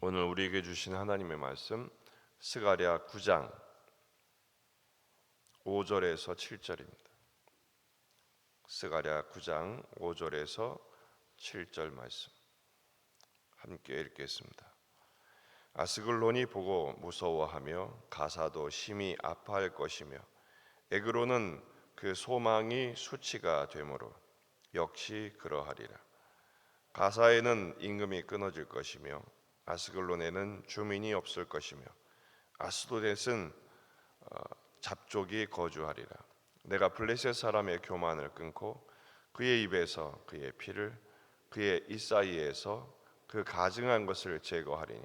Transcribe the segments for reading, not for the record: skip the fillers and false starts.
오늘 우리에게 주신 하나님의 말씀 스가랴 9장 5절에서 7절입니다. 스가랴 9장 5절에서 7절 말씀 함께 읽겠습니다. 아스글론이 보고 무서워하며 가사도 심히 아파할 것이며 에그로는 그 소망이 수치가 되므로 역시 그러하리라. 가사에는 임금이 끊어질 것이며 아스글론에는 주민이 없을 것이며 아스도댓은 잡족이 거주하리라. 내가 블레셋 사람의 교만을 끊고 그의 입에서 그의 피를 그의 이사이에서 그 가증한 것을 제거하리니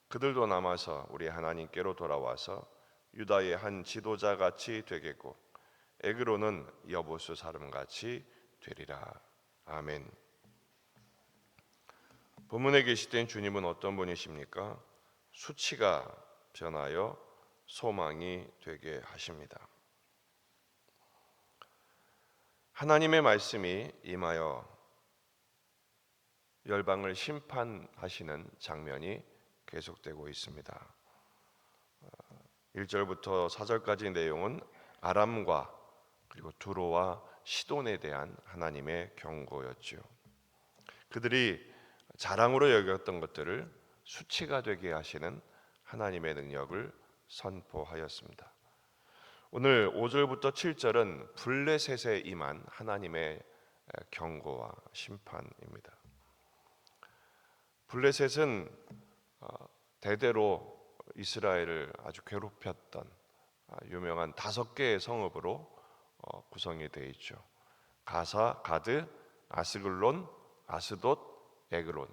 그들도 남아서 우리 하나님께로 돌아와서 유다의 한 지도자 같이 되겠고 에그로는 여보수 사람같이 되리라. 아멘. 본문에 계시된 주님은 어떤 분이십니까? 수치가 변하여 소망이 되게 하십니다. 하나님의 말씀이 임하여 열방을 심판하시는 장면이 계속되고 있습니다. 1절부터 4절까지 내용은 아람과 그리고 두로와 시돈에 대한 하나님의 경고였죠. 그들이 자랑으로 여겼던 것들을 수치가 되게 하시는 하나님의 능력을 선포하였습니다. 오늘 5절부터 7절은 블레셋에 임한 하나님의 경고와 심판입니다. 블레셋은 대대로 이스라엘을 아주 괴롭혔던 유명한 5개의 성읍으로 구성이 되어 있죠. 가사, 가드, 아스글론, 아스돗, 에그론.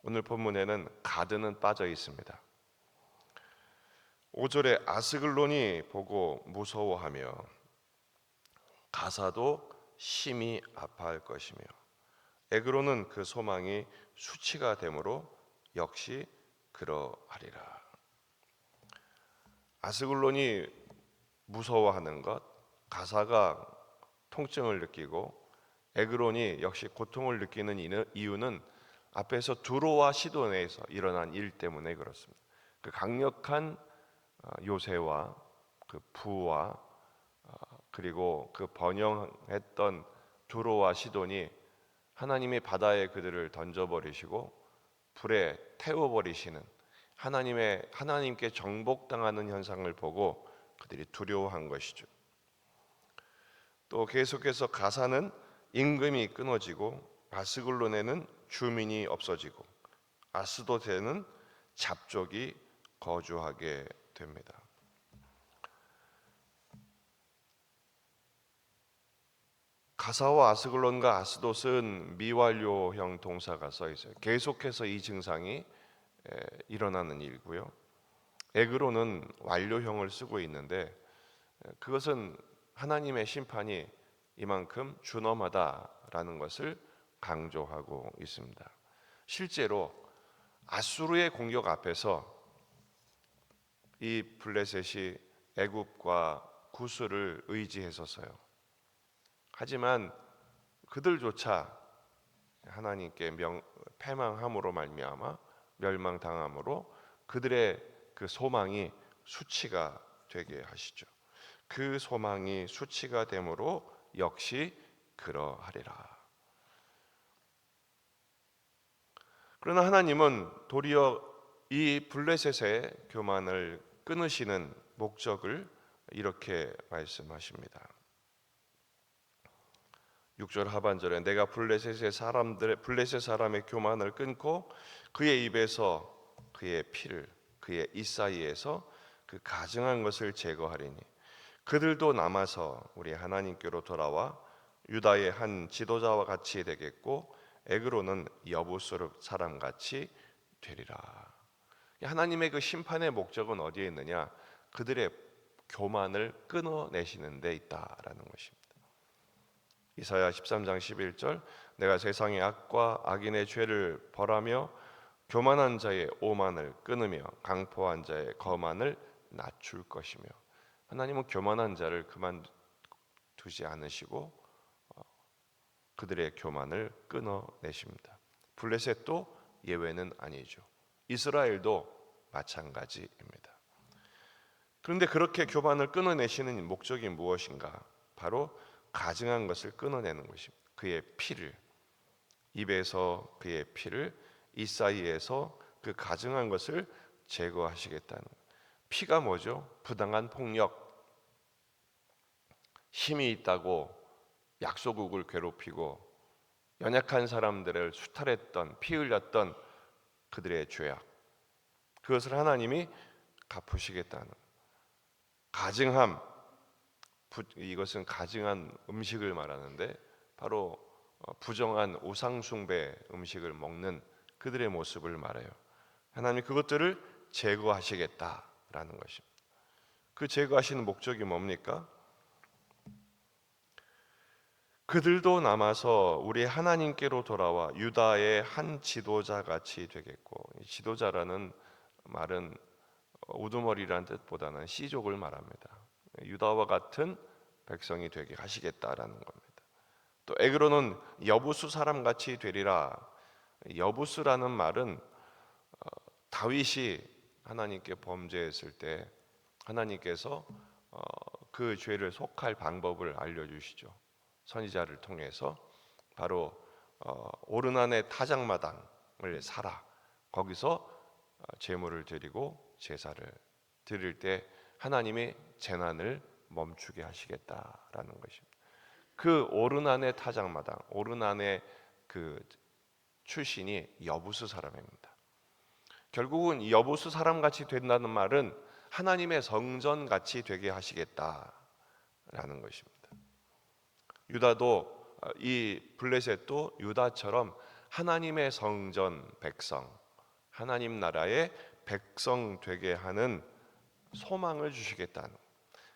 오늘 본문에는 가드는 빠져 있습니다. 5절에 아스글론이 보고 무서워하며 가사도 심히 아파할 것이며 에그론은 그 소망이 수치가 되므로 역시 그러하리라. 아스글론이 무서워하는 것, 가사가 통증을 느끼고 에그론이 역시 고통을 느끼는 이유는 앞에서 두로와 시돈에서 일어난 일 때문에 그렇습니다. 그 강력한 요새와 그 부와 그리고 그 번영했던 두로와 시돈이 하나님의 바다에 그들을 던져버리시고 불에 태워버리시는 하나님께 정복당하는 현상을 보고 그들이 두려워한 것이죠. 또 계속해서 가사는 임금이 끊어지고 아스글론에는 주민이 없어지고 아스돗에는 잡족이 거주하게 됩니다. 가사와 아스글론과 아스돗은 미완료형 동사가 써 있어요. 계속해서 이 증상이 일어나는 일이고요. 에그로는 완료형을 쓰고 있는데 그것은 하나님의 심판이 이만큼 준엄하다라는 것을 강조하고 있습니다. 실제로 아수르의 공격 앞에서 이 블레셋이 애굽과 구스를 의지했었어요. 하지만 그들조차 하나님께 패망함으로 말미암아 멸망당함으로 그들의 그 소망이 수치가 되게 하시죠. 그 소망이 수치가 되므로 역시 그러하리라. 그러나 하나님은 도리어 이 블레셋의 교만을 끊으시는 목적을 이렇게 말씀하십니다. 6절 하반절에 내가 블레셋 사람의 교만을 끊고 그의 입에서 그의 피를 그의 이사이에서 그 가증한 것을 제거하리니 그들도 남아서 우리 하나님께로 돌아와 유다의 한 지도자와 같이 되겠고 에그로는 여보수 사람같이 되리라. 하나님의 그 심판의 목적은 어디에 있느냐? 그들의 교만을 끊어내시는 데 있다라는 것입니다. 이사야 13장 11절 내가 세상의 악과 악인의 죄를 벌하며 교만한 자의 오만을 끊으며 강포한 자의 거만을 낮출 것이며 하나님은 교만한 자를 그만두지 않으시고 그들의 교만을 끊어내십니다. 블레셋도 예외는 아니죠. 이스라엘도 마찬가지입니다. 그런데 그렇게 교만을 끊어내시는 목적이 무엇인가? 바로 가증한 것을 끊어내는 것입니다. 그의 피를, 입에서 그의 피를, 이 사이에서 그 가증한 것을 제거하시겠다는 거예요. 피가 뭐죠? 부당한 폭력, 힘이 있다고 약소국을 괴롭히고 연약한 사람들을 수탈했던, 피 흘렸던 그들의 죄악, 그것을 하나님이 갚으시겠다는 가증함, 이것은 가증한 음식을 말하는데 바로 부정한 우상숭배 음식을 먹는 그들의 모습을 말해요. 하나님이 그것들을 제거하시겠다라는 것입니다. 그 제거하시는 목적이 뭡니까? 그들도 남아서 우리 하나님께로 돌아와 유다의 한 지도자 같이 되겠고, 지도자라는 말은 우두머리라는 뜻보다는 씨족을 말합니다. 유다와 같은 백성이 되게 하시겠다라는 겁니다. 또 에그로는 여부수 사람같이 되리라. 여부수라는 말은 다윗이 하나님께 범죄했을 때 하나님께서 그 죄를 속할 방법을 알려주시죠. 선지자를 통해서 바로 오르난의 타작마당을 사라. 거기서 제물을 드리고 제사를 드릴 때 하나님이 재난을 멈추게 하시겠다라는 것입니다. 그 오르난의 타작마당, 오르난의 그 출신이 여부수 사람입니다. 결국은 여부수 사람같이 된다는 말은 하나님의 성전 같이 되게 하시겠다라는 것입니다. 유다도 이 블레셋도 유다처럼 하나님의 성전 백성, 하나님 나라의 백성 되게 하는 소망을 주시겠다는.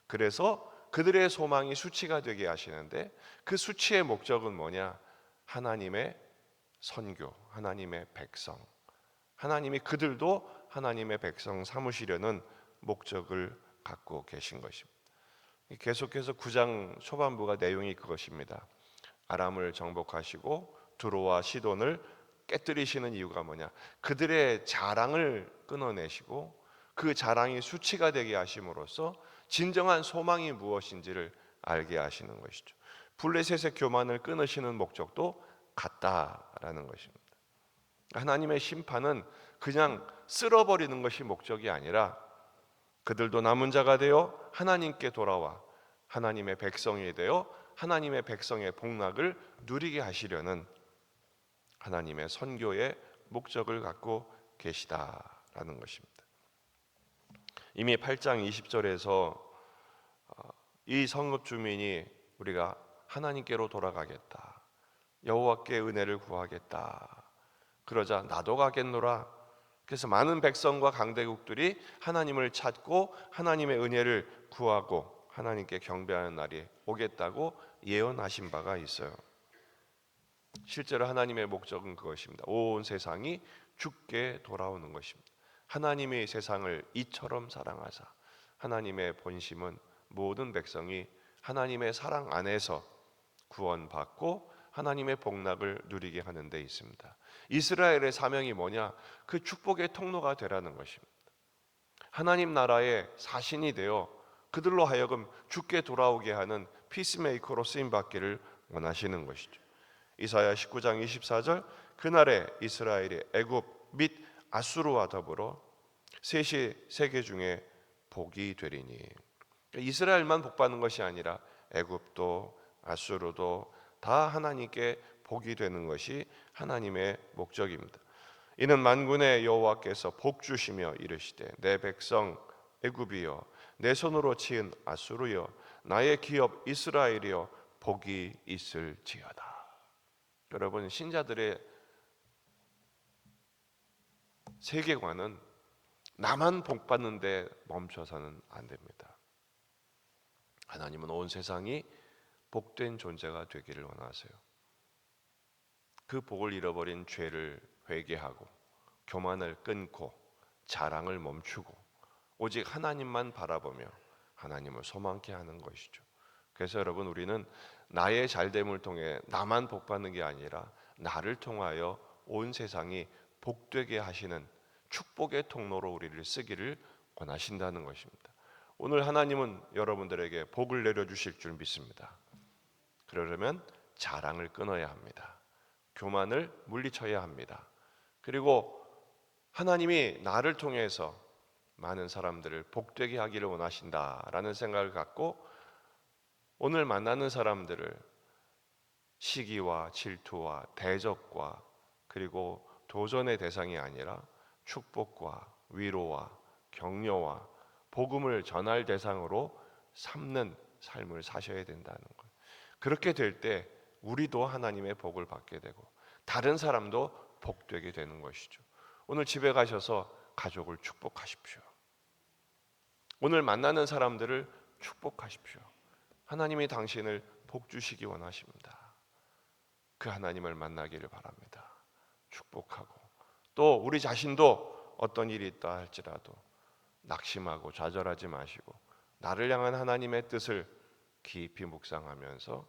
그래서 그들의 소망이 수치가 되게 하시는데 그 수치의 목적은 뭐냐? 하나님의 선교, 하나님의 백성. 하나님이 그들도 하나님의 백성 삼으시려는 목적을 갖고 계신 것입니다. 계속해서 9장 초반부가 내용이 그것입니다. 아람을 정복하시고 두로와 시돈을 깨뜨리시는 이유가 뭐냐? 그들의 자랑을 끊어내시고 그 자랑이 수치가 되게 하심으로써 진정한 소망이 무엇인지를 알게 하시는 것이죠. 블레셋의 교만을 끊으시는 목적도 같다라는 것입니다. 하나님의 심판은 그냥 쓸어버리는 것이 목적이 아니라 그들도 남은 자가 되어 하나님께 돌아와 하나님의 백성이 되어 하나님의 백성의 복락을 누리게 하시려는 하나님의 선교의 목적을 갖고 계시다라는 것입니다. 이미 8장 20절에서 이 성읍 주민이 우리가 하나님께로 돌아가겠다, 여호와께 은혜를 구하겠다, 그러자 나도 가겠노라. 그래서 많은 백성과 강대국들이 하나님을 찾고 하나님의 은혜를 구하고 하나님께 경배하는 날이 오겠다고 예언하신 바가 있어요. 실제로 하나님의 목적은 그것입니다. 온 세상이 주께 돌아오는 것입니다. 하나님이 세상을 이처럼 사랑하사, 하나님의 본심은 모든 백성이 하나님의 사랑 안에서 구원받고 하나님의 복락을 누리게 하는 데 있습니다. 이스라엘의 사명이 뭐냐? 그 축복의 통로가 되라는 것입니다. 하나님 나라의 사신이 되어 그들로 하여금 주께 돌아오게 하는 피스메이커로 쓰임받기를 원하시는 것이죠. 이사야 19장 24절, 그날에 이스라엘이 애굽 및 아수르와 더불어 셋이 세계 중에 복이 되리니. 이스라엘만 복받는 것이 아니라 애굽도 아수르도 다 하나님께 복이 되는 것이 하나님의 목적입니다. 이는 만군의 여호와께서 복 주시며 이르시되 내 백성 애굽이여, 내 손으로 치은 아수르여, 나의 기업 이스라엘이여, 복이 있을지어다. 여러분, 신자들의 세계관은 나만 복받는 데 멈춰서는 안 됩니다. 하나님은 온 세상이 복된 존재가 되기를 원하세요. 그 복을 잃어버린 죄를 회개하고 교만을 끊고 자랑을 멈추고 오직 하나님만 바라보며 하나님을 소망케 하는 것이죠. 그래서 여러분, 우리는 나의 잘됨을 통해 나만 복받는 게 아니라 나를 통하여 온 세상이 복되게 하시는 축복의 통로로 우리를 쓰기를 원하신다는 것입니다. 오늘 하나님은 여러분들에게 복을 내려주실 줄 믿습니다. 그러려면 자랑을 끊어야 합니다. 교만을 물리쳐야 합니다. 그리고 하나님이 나를 통해서 많은 사람들을 복되게 하기를 원하신다라는 생각을 갖고 오늘 만나는 사람들을 시기와 질투와 대적과 그리고 도전의 대상이 아니라 축복과 위로와 격려와 복음을 전할 대상으로 삼는 삶을 사셔야 된다는 거예요. 그렇게 될 때 우리도 하나님의 복을 받게 되고 다른 사람도 복되게 되는 것이죠. 오늘 집에 가셔서 가족을 축복하십시오. 오늘 만나는 사람들을 축복하십시오. 하나님이 당신을 복 주시기 원하십니다. 그 하나님을 만나기를 바랍니다. 축복하고 또 우리 자신도 어떤 일이 있다 할지라도 낙심하고 좌절하지 마시고 나를 향한 하나님의 뜻을 깊이 묵상하면서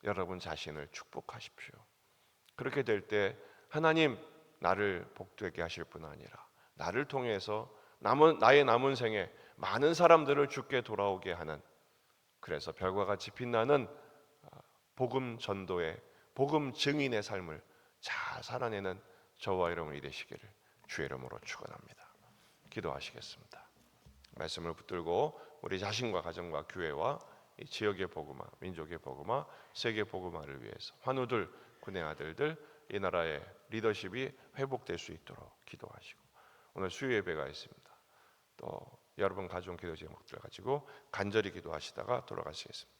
여러분 자신을 축복하십시오. 그렇게 될 때 하나님 나를 복되게 하실 뿐 아니라 나를 통해서 나의 남은 생에 많은 사람들을 주께 돌아오게 하는, 그래서 별과 같이 빛나는 복음 전도의 복음 증인의 삶을 잘 살아내는 저와 여러분이 되시기를 주의 이름으로 축원합니다. 기도하시겠습니다. 말씀을 붙들고 우리 자신과 가정과 교회와 이 지역의 복음화, 민족의 복음화, 세계 복음화를 위해서 환우들, 군의 아들들, 이 나라의 리더십이 회복될 수 있도록 기도하시고, 오늘 수요 예배가 있습니다. 또 여러분 가정 기도 제목들 가지고 간절히 기도하시다가 돌아가시겠습니다.